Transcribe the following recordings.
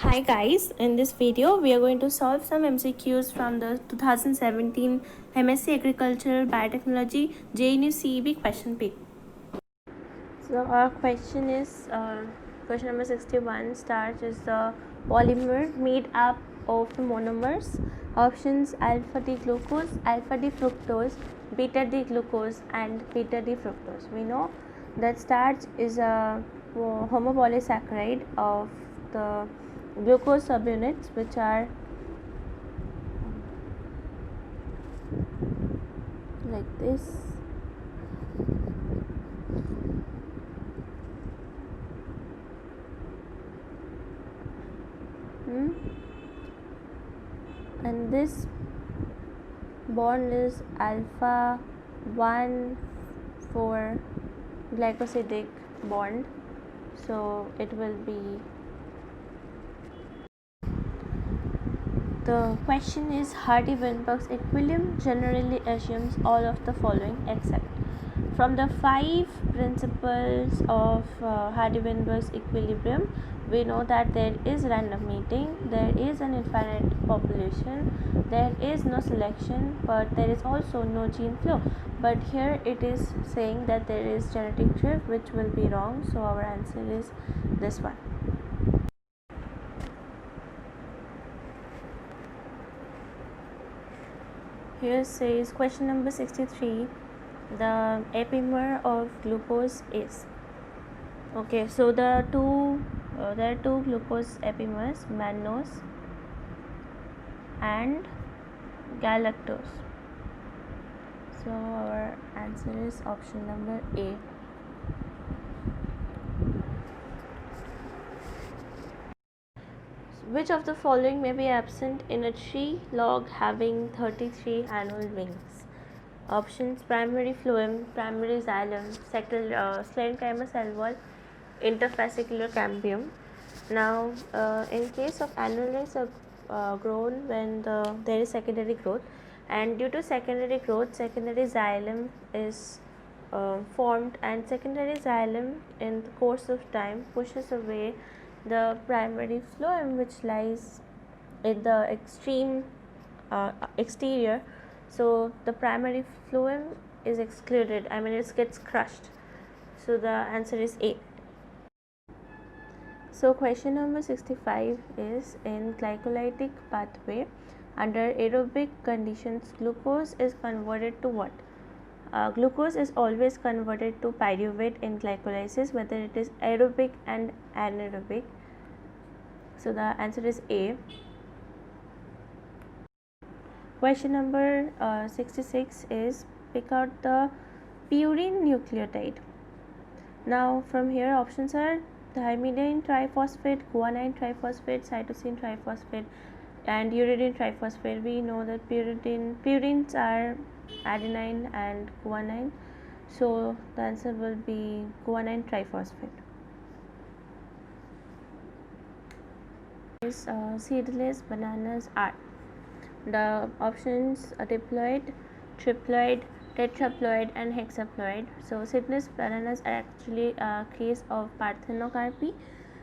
Hi guys, in this video we are going to solve some MCQs from the 2017 MSc Agriculture Biotechnology JNU CEB question paper. So our question is question number 61. Starch is the polymer made up of monomers. Options: alpha D glucose, alpha D fructose, beta D glucose and beta D fructose. We know that starch is a homopolysaccharide of the glucose subunits, which are like this. And this bond is alpha 1 4 glycosidic bond, so it will be. The question is Hardy-Weinberg's equilibrium generally assumes all of the following except. From the 5 principles of Hardy-Weinberg's equilibrium, we know that there is random mating, there is an infinite population, there is no selection, but there is also no gene flow. But here it is saying that there is genetic drift, which will be wrong, so our answer is this one. Here says question number 63, the epimer of glucose is. Okay, so there are two glucose epimers, mannose and galactose. So our answer is option number A. Which of the following may be absent in a tree log having 33 annual wings? Options: primary phloem, primary xylem, sclerenchyma cell wall, interfascicular cambium. Now, in case of annual wings are grown when there is secondary growth, and due to secondary growth, secondary xylem is formed, and secondary xylem in the course of time pushes away the primary phloem, which lies in the extreme exterior. So the primary phloem is excluded, it gets crushed. So the answer is A. So question number 65 is, in glycolytic pathway under aerobic conditions, glucose is converted to what? Glucose is always converted to pyruvate in glycolysis, whether it is aerobic and anaerobic. So the answer is A. Question number 66 is, pick out the purine nucleotide. Now from here options are thymidine triphosphate, guanine triphosphate, cytosine triphosphate and uridine triphosphate. We know that purines are adenine and guanine, so the answer will be guanine triphosphate. Seedless bananas are. The options are diploid, triploid, tetraploid and hexaploid. So seedless bananas are actually a case of parthenocarpy,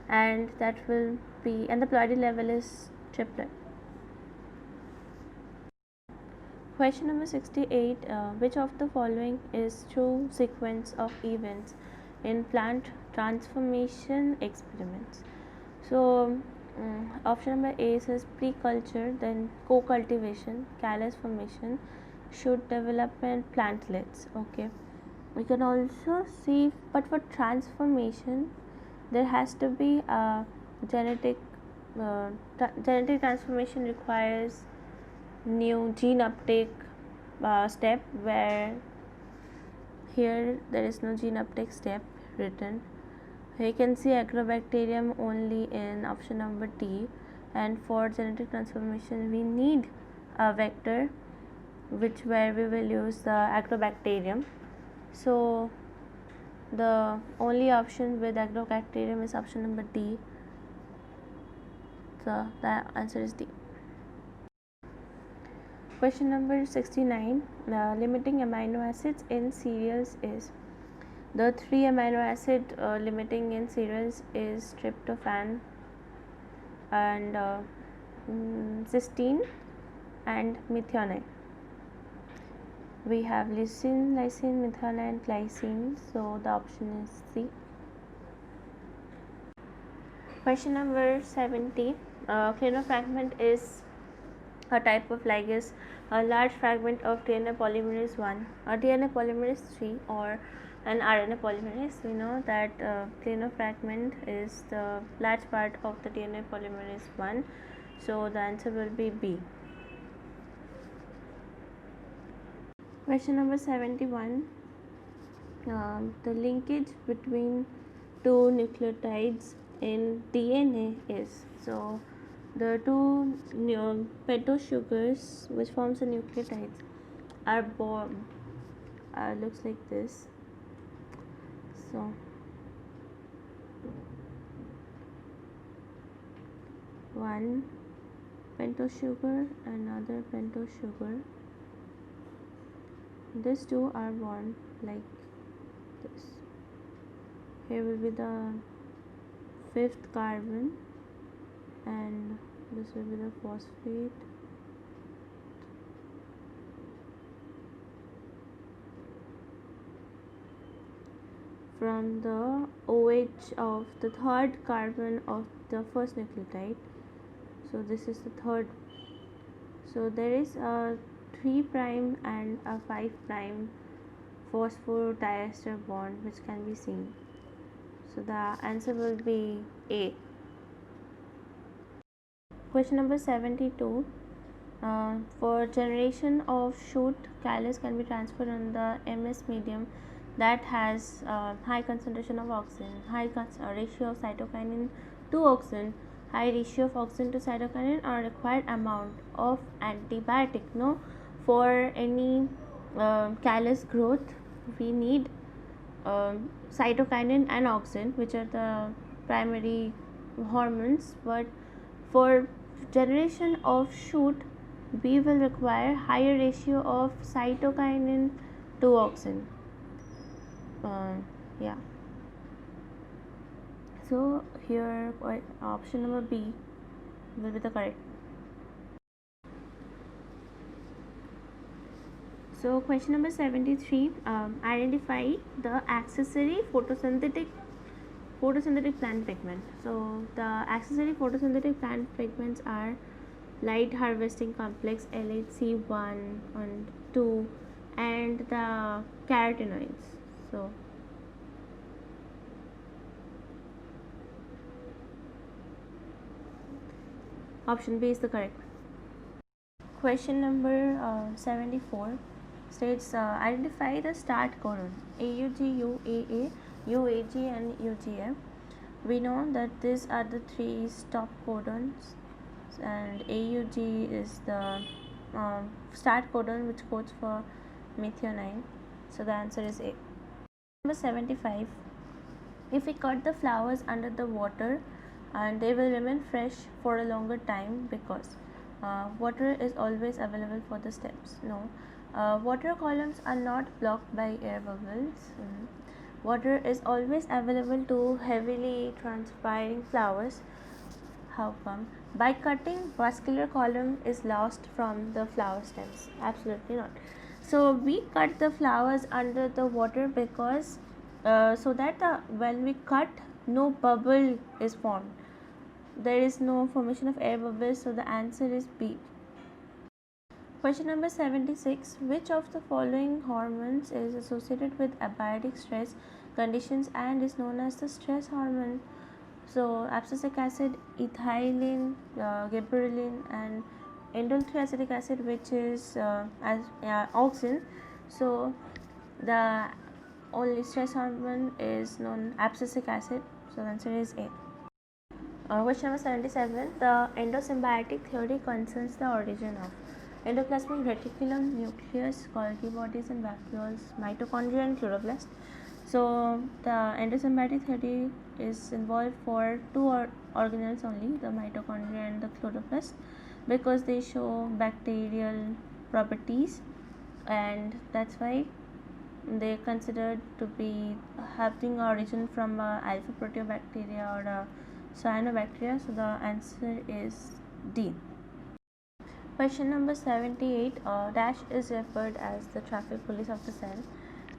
and that will be, and the ploidy level is triploid. Question number 68, which of the following is true sequence of events in plant transformation experiments? So option number A says pre-culture, then co-cultivation, callus formation, shoot development, plantlets. Okay, we can also see, but for transformation there has to be a genetic transformation requires new gene uptake step, where here there is no gene uptake step written. Here you can see agrobacterium only in option number D, and for genetic transformation we need a vector, where we will use the agrobacterium. So the only option with agrobacterium is option number D. So the answer is D. Question number 69, limiting amino acids in cereals is. The 3 amino acid limiting in cereals is tryptophan, and cysteine and methionine. We have lysine, lysine, methionine, glycine. So the option is C. Question number 70. Clinofragment is a type of ligase, a large fragment of DNA polymerase 1, a DNA polymerase 3, or an RNA polymerase. We know that clinofragment is the large part of the DNA polymerase 1. So the answer will be B. Question number 71. The linkage between two nucleotides in DNA is, so the two peto sugars which forms the nucleotides are looks like this. So one pentose sugar, another pentose sugar. These two are born like this. Here will be the fifth carbon, and this will be the phosphate. From the OH of the third carbon of the first nucleotide. So this is the third. So there is a 3' and a 5' phosphodiester bond which can be seen. So the answer will be A. Question number 72. For generation of shoot, callus can be transferred on the MS medium that has high concentration of oxygen, high ratio of cytokinin to oxygen, high ratio of oxygen to cytokinin, or required amount of antibiotic. No, for any callus growth, we need cytokinin and oxygen, which are the primary hormones. But for generation of shoot, we will require higher ratio of cytokinin to oxygen. Yeah. So here option number B will be the correct. So question number 73. Identify the accessory photosynthetic plant pigment. So the accessory photosynthetic plant pigments are light harvesting complex LHC1 and 2 and the carotenoids. So option B is the correct. Question number 74 states identify the start codon AUG, UAA, UAG and UGF. We know that these are the three stop codons, and AUG is the start codon which codes for methionine. So the answer is A. Number 75. If we cut the flowers under the water, and they will remain fresh for a longer time because water is always available for the stems. No, water columns are not blocked by air bubbles. Water is always available to heavily transpiring flowers. How come? By cutting, vascular column is lost from the flower stems. Absolutely not. So we cut the flowers under the water because so that when we cut, no bubble is formed. There is no formation of air bubbles. So the answer is B. Question number 76. Which of the following hormones is associated with abiotic stress conditions and is known as the stress hormone? So abscisic acid, ethylene, gibberellin, and indole-3-acetic acid, which is auxin. So the only stress hormone is known abscisic acid. So the answer is A. Question number 77. The endosymbiotic theory concerns the origin of endoplasmic reticulum, nucleus, Golgi bodies and vacuoles, mitochondria and chloroplast. So the endosymbiotic theory is involved for two organelles only, the mitochondria and the chloroplast, because they show bacterial properties, and that's why they considered to be having origin from alpha proteobacteria or cyanobacteria. So the answer is D. Question number 78. Dash is referred as the traffic police of the cell.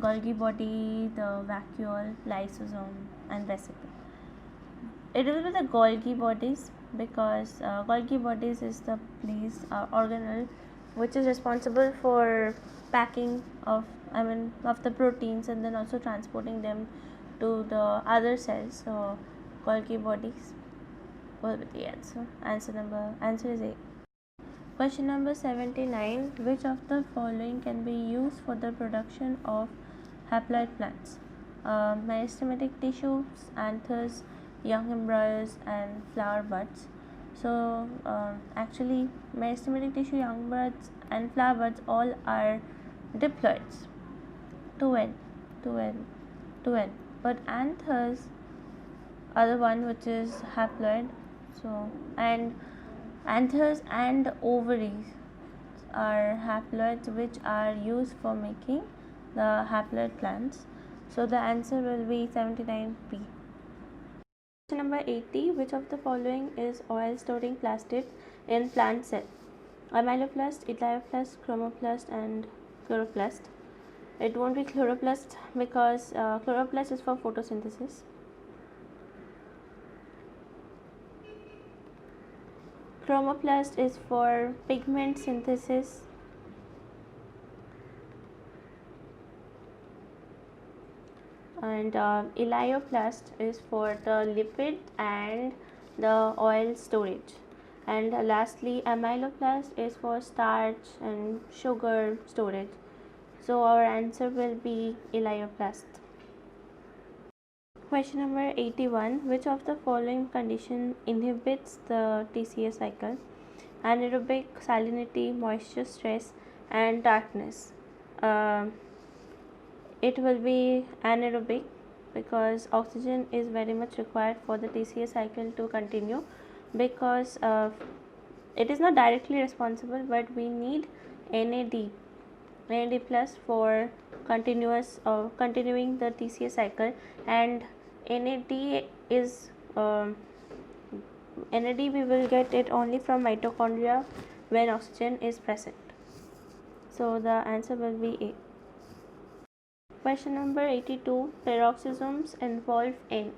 Golgi body, the vacuole, lysosome, and vesicle. It will be the Golgi bodies because Golgi bodies is the place organelle which is responsible for packing of the proteins and then also transporting them to the other cells. So Golgi bodies will be the answer. Answer is A. Question number 79. Which of the following can be used for the production of haploid plants? Meristematic tissues, anthers, young embryos, and flower buds. So actually meristematic tissue, young buds, and flower buds all are diploids. 2n, 2n, 2n. But anthers are the one which is haploid. So and anthers and ovaries are haploids which are used for making the haploid plants. So the answer will be 79B. Question number 80. Which of the following is oil storing plastid in plant cell? Amyloplast, elaioplast, chromoplast, and chloroplast. It won't be chloroplast because chloroplast is for photosynthesis. Chromoplast is for pigment synthesis. And elaioplast is for the lipid and the oil storage. And lastly, amyloplast is for starch and sugar storage. So our answer will be elaioplast. Question number 81. Which of the following condition inhibits the TCA cycle? Anaerobic, salinity, moisture stress, and darkness. It will be anaerobic because oxygen is very much required for the TCA cycle to continue, because it is not directly responsible, but we need NAD plus for continuing the TCA cycle, and NAD is NAD we will get it only from mitochondria when oxygen is present. So the answer will be A. Question number 82. Peroxisomes involved in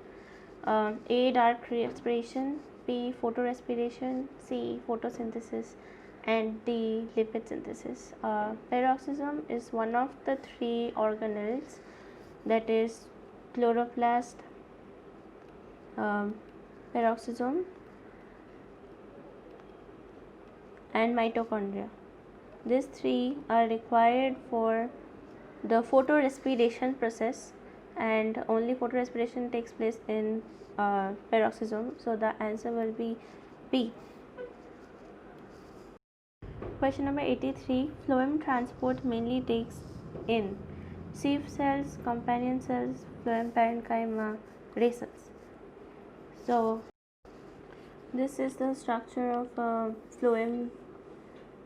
A. Dark respiration, B. Photorespiration, C. Photosynthesis, and D. Lipid synthesis. Peroxisome is one of the three organelles, that is chloroplast, peroxisome, and mitochondria. These three are required for the photorespiration process, and only photorespiration takes place in peroxisome. So the answer will be B. Question number 83. Phloem transport mainly takes in sieve cells, companion cells, phloem parenchyma, ray cells. So this is the structure of phloem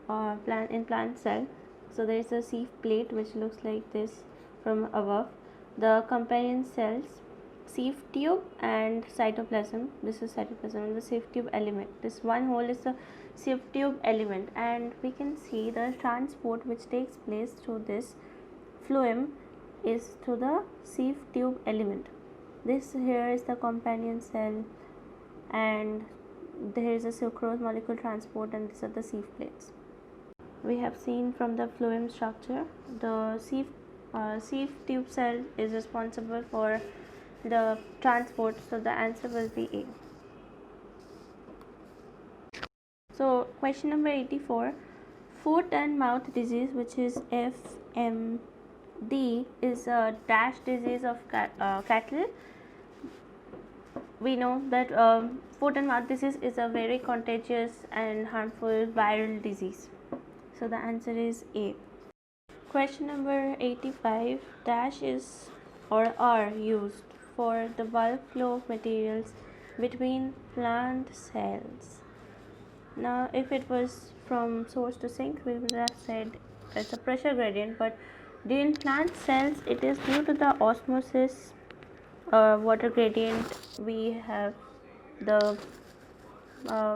plant cell. So there is a sieve plate which looks like this from above. The companion cells, sieve tube, and cytoplasm. This is cytoplasm and the sieve tube element. This one hole is the sieve tube element, and we can see the transport which takes place through this phloem is through the sieve tube element. This here is the companion cell, and there is a sucrose molecule transport, and these are the sieve plates. We have seen from the phloem structure, the sieve tube cell is responsible for the transport, so the answer will be A. So question number 84. Foot and mouth disease, which is FMD, is a dash disease of cattle. We know that foot and mouth disease is a very contagious and harmful viral disease. So the answer is A. Question number 85. Dash is or are used for the bulk flow of materials between plant cells. Now if it was from source to sink, we would have said it's a pressure gradient, but in plant cells it is due to the osmosis water gradient we have the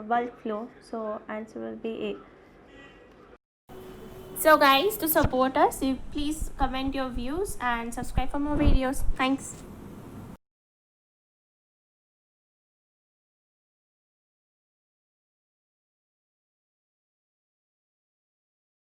bulk flow. So answer will be A. So guys, to support us, you please comment your views and subscribe for more videos. Thanks.